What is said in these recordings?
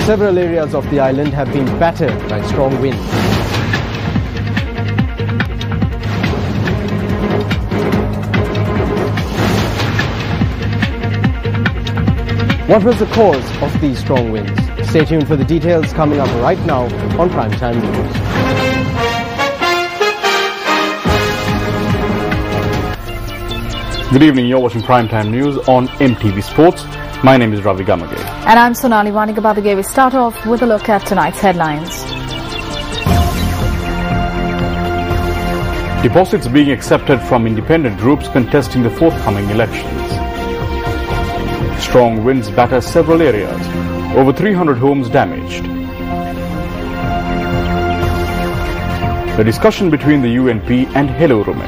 Several areas of the island have been battered by strong winds. What was the cause of these strong winds? Stay tuned for the details coming up right now on Primetime News. Good evening, you're watching Primetime News on MTV Sports. My name is Ravi Gamage. And I'm Sonali Wanigababage. We start off with a look at tonight's headlines. Deposits being accepted from independent groups contesting the forthcoming elections. Strong winds batter several areas. Over 300 homes damaged. The discussion between the UNP and Hello Rumer.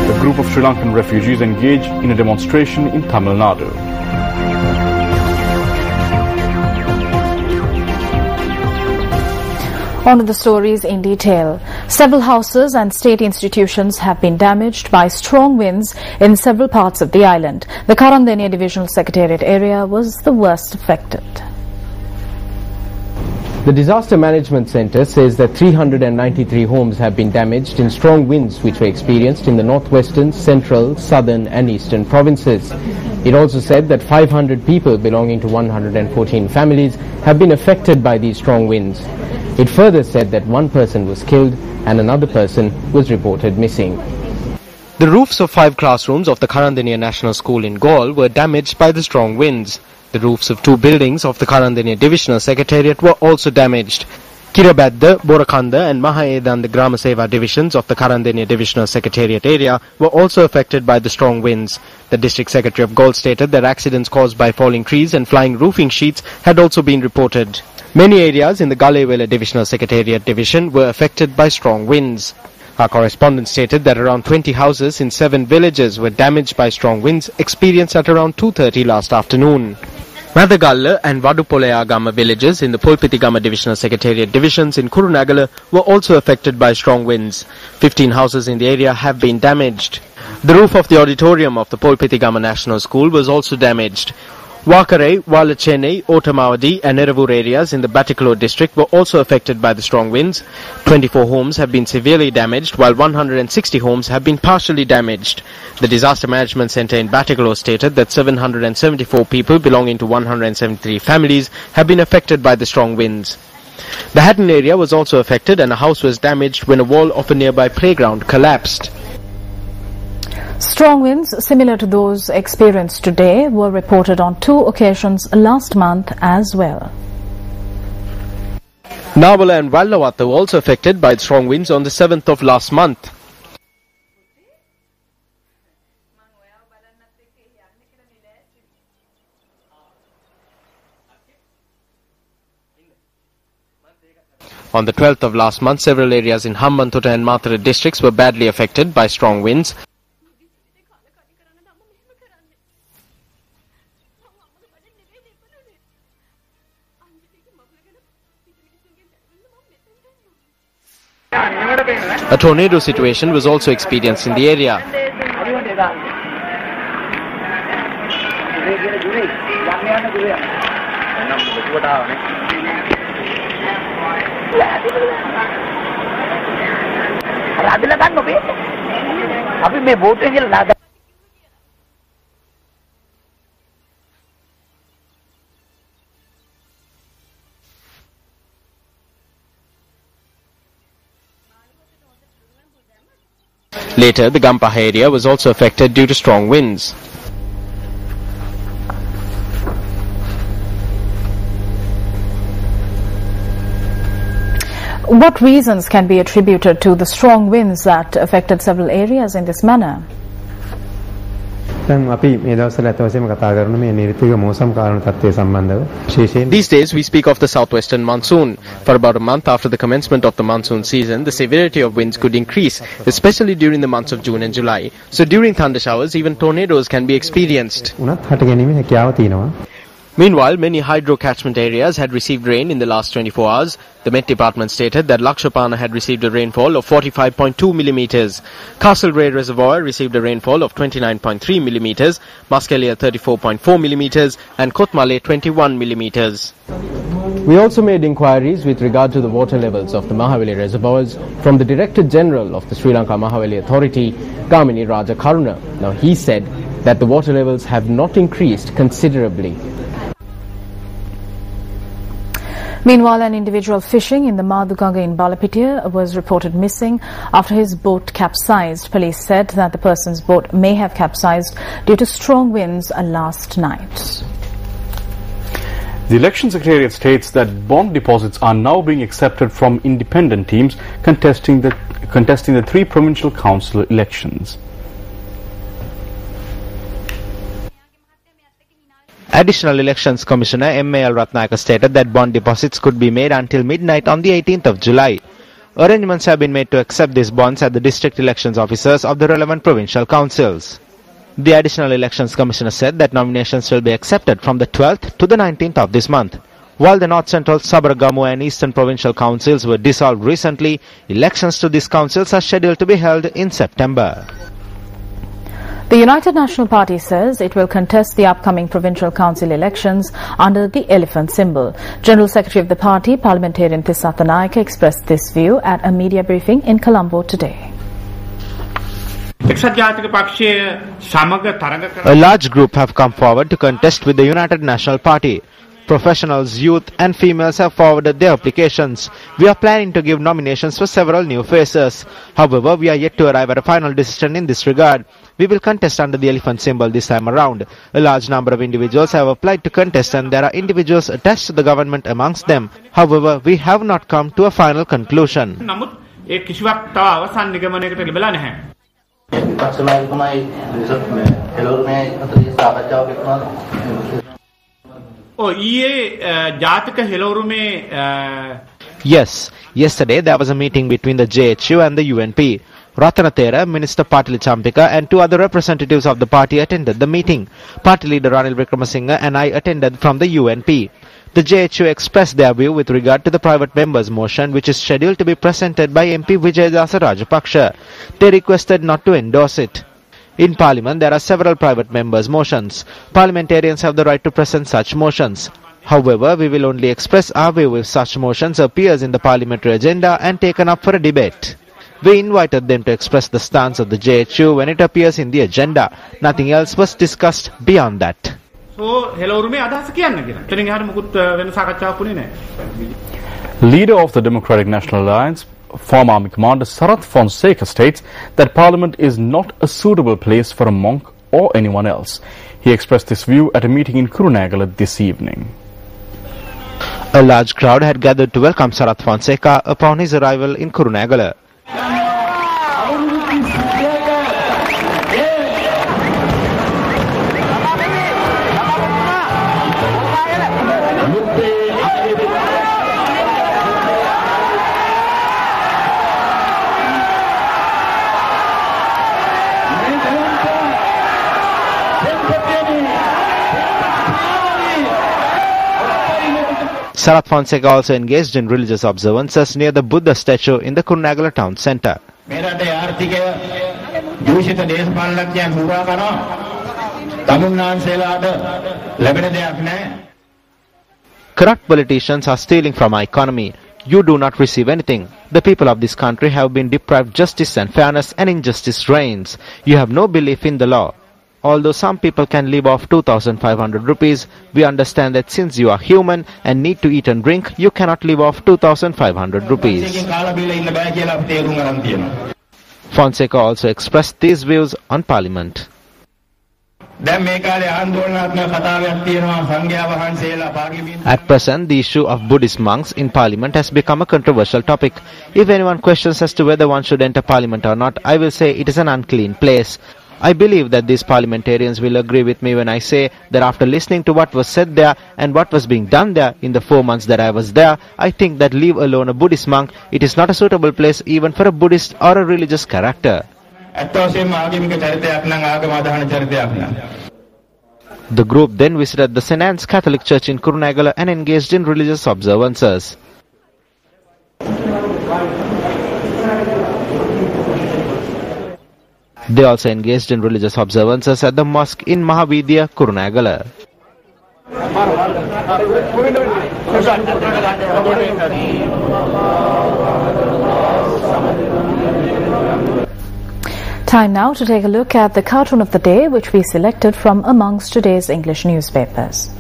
A group of Sri Lankan refugees engaged in a demonstration in Tamil Nadu. On to the stories in detail. Several houses and state institutions have been damaged by strong winds in several parts of the island. The Karandeniya Divisional Secretariat area was the worst affected. The Disaster Management Centre says that 393 homes have been damaged in strong winds which were experienced in the northwestern, central, southern and eastern provinces. It also said that 500 people belonging to 114 families have been affected by these strong winds. It further said that one person was killed and another person was reported missing. The roofs of 5 classrooms of the Karandeniya National School in Galle were damaged by the strong winds. The roofs of 2 buildings of the Karandeniya Divisional Secretariat were also damaged. Kirabadda, Borakanda and Mahaedanda Gramaseva divisions of the Karandeniya Divisional Secretariat area were also affected by the strong winds. The District Secretary of Galle stated that accidents caused by falling trees and flying roofing sheets had also been reported. Many areas in the Galewela Divisional Secretariat division were affected by strong winds. Our correspondent stated that around 20 houses in 7 villages were damaged by strong winds experienced at around 2:30 last afternoon. Madagalla and Vadupoleyagama villages in the Polpitigama Divisional Secretariat divisions in Kurunagala were also affected by strong winds. 15 houses in the area have been damaged. The roof of the auditorium of the Polpitigama National School was also damaged. Wakare, Walachene, Otamawadi and Eravur areas in the Batticaloa district were also affected by the strong winds. 24 homes have been severely damaged while 160 homes have been partially damaged. The Disaster Management Centre in Batticaloa stated that 774 people belonging to 173 families have been affected by the strong winds. The Hatton area was also affected and a house was damaged when a wall of a nearby playground collapsed. Strong winds similar to those experienced today were reported on 2 occasions last month as well. Nawala and Vallawat were also affected by strong winds on the 7th of last month. On the 12th of last month, several areas in Hambantota and Matara districts were badly affected by strong winds. A tornado situation was also experienced in the area. Later, the Gampaha area was also affected due to strong winds. What reasons can be attributed to the strong winds that affected several areas in this manner? These days we speak of the southwestern monsoon. For about a month after the commencement of the monsoon season, the severity of winds could increase, especially during the months of June and July. So during thunder showers, even tornadoes can be experienced. Meanwhile, many hydro catchment areas had received rain in the last 24 hours. The Met Department stated that Lakshapana had received a rainfall of 45.2 millimeters. Castlereagh Reservoir received a rainfall of 29.3 millimeters, Muskelia 34.4 millimeters and Kotmale 21 millimeters. We also made inquiries with regard to the water levels of the Mahaweli reservoirs from the Director General of the Sri Lanka Mahaweli Authority, Gamini Raja Karuna. Now he said that the water levels have not increased considerably. Meanwhile, an individual fishing in the Madhuganga in Balapitiya was reported missing after his boat capsized. Police said that the person's boat may have capsized due to strong winds last night. The Election Secretariat states that bond deposits are now being accepted from independent teams contesting the 3 provincial council elections. Additional Elections Commissioner M.A.L. Ratnayaka stated that bond deposits could be made until midnight on the 18th of July. Arrangements have been made to accept these bonds at the district elections officers of the relevant provincial councils. The Additional Elections Commissioner said that nominations will be accepted from the 12th to the 19th of this month. While the North Central, Sabaragamu and Eastern Provincial Councils were dissolved recently, elections to these councils are scheduled to be held in September. The United National Party says it will contest the upcoming provincial council elections under the elephant symbol. General Secretary of the party, Parliamentarian Tissatha Nayaka, expressed this view at a media briefing in Colombo today. A large group have come forward to contest with the United National Party. Professionals, youth and females have forwarded their applications. We are planning to give nominations for several new faces. However, we are yet to arrive at a final decision in this regard. We will contest under the elephant symbol this time around. A large number of individuals have applied to contest and there are individuals attached to the government amongst them. However, we have not come to a final conclusion. Yes, yesterday there was a meeting between the JHU and the UNP. Ratanathera, Minister Patili Champika and 2 other representatives of the party attended the meeting. Party leader Ranil Wickremesinghe and I attended from the UNP. The JHU expressed their view with regard to the private members' motion which is scheduled to be presented by MP Vijayadasa Rajapaksa. They requested not to endorse it. In Parliament, there are several private members' motions. Parliamentarians have the right to present such motions. However, we will only express our view if such motions appears in the parliamentary agenda and taken up for a debate. We invited them to express the stance of the JHU when it appears in the agenda. Nothing else was discussed beyond that. Leader of the Democratic National Alliance, former Army Commander Sarath Fonseca states that Parliament is not a suitable place for a monk or anyone else. He expressed this view at a meeting in Kurunegala this evening. A large crowd had gathered to welcome Sarath Fonseca upon his arrival in Kurunegala. Sarath Fonseca also engaged in religious observances near the Buddha statue in the Kurunegala town centre. Corrupt politicians are stealing from our economy. You do not receive anything. The people of this country have been deprived justice and fairness, and injustice reigns. You have no belief in the law. Although some people can live off 2,500 rupees, we understand that since you are human and need to eat and drink, you cannot live off 2,500 rupees. Fonseca also expressed these views on Parliament. At present, the issue of Buddhist monks in Parliament has become a controversial topic. If anyone questions as to whether one should enter Parliament or not, I will say it is an unclean place. I believe that these parliamentarians will agree with me when I say that after listening to what was said there and what was being done there in the 4 months that I was there, I think that leave alone a Buddhist monk, it is not a suitable place even for a Buddhist or a religious character. The group then visited the St. Anne's Catholic Church in Kurunegala and engaged in religious observances. They also engaged in religious observances at the mosque in Mahavidya, Kurunegala. Time now to take a look at the cartoon of the day, which we selected from amongst today's English newspapers.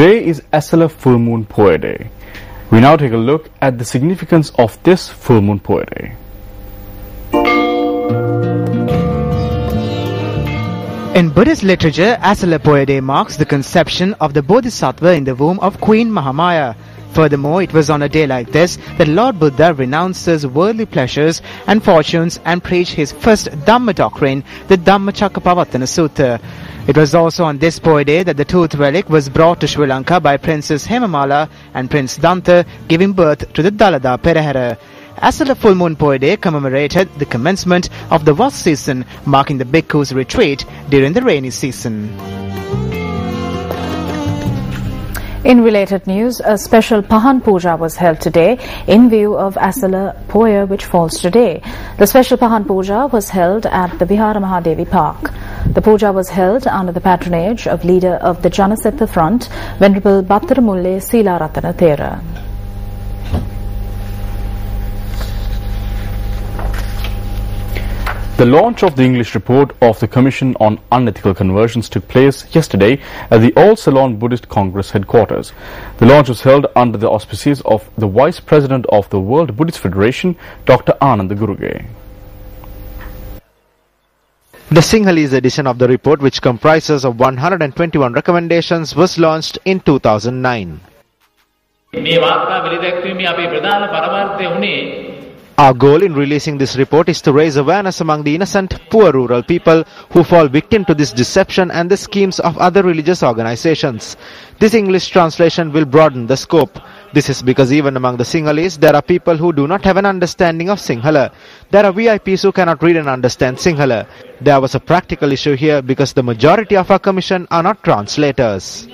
Today is Asala Full Moon Poya Day. We now take a look at the significance of this Full Moon Poya Day. In Buddhist literature, Asala Poya Day marks the conception of the Bodhisattva in the womb of Queen Mahamaya. Furthermore, it was on a day like this that Lord Buddha renounced his worldly pleasures and fortunes and preached his first Dhamma doctrine, the Dhammacakkappavattana Sutta. It was also on this Poya Day that the tooth relic was brought to Sri Lanka by Princess Hemamala and Prince Danta, giving birth to the Dalada Perahera. Asala Full Moon Poya Day commemorated the commencement of the Vas season, marking the bhikkhu's retreat during the rainy season. In related news, a special Pahan Puja was held today in view of Asala Poya, which falls today. The special Pahan Puja was held at the Vihara Mahadevi Park. The puja was held under the patronage of leader of the Janasattva Front, Venerable Bhattaramulle Seelaratana Thera. The launch of the English report of the Commission on Unethical Conversions took place yesterday at the All Ceylon Buddhist Congress headquarters. The launch was held under the auspices of the Vice President of the World Buddhist Federation, Dr. Ananda Guruge. The Sinhalese edition of the report, which comprises of 121 recommendations, was launched in 2009. Our goal in releasing this report is to raise awareness among the innocent, poor rural people who fall victim to this deception and the schemes of other religious organizations. This English translation will broaden the scope. This is because even among the Sinhalese, there are people who do not have an understanding of Sinhala. There are VIPs who cannot read and understand Sinhala. There was a practical issue here because the majority of our commission are not translators.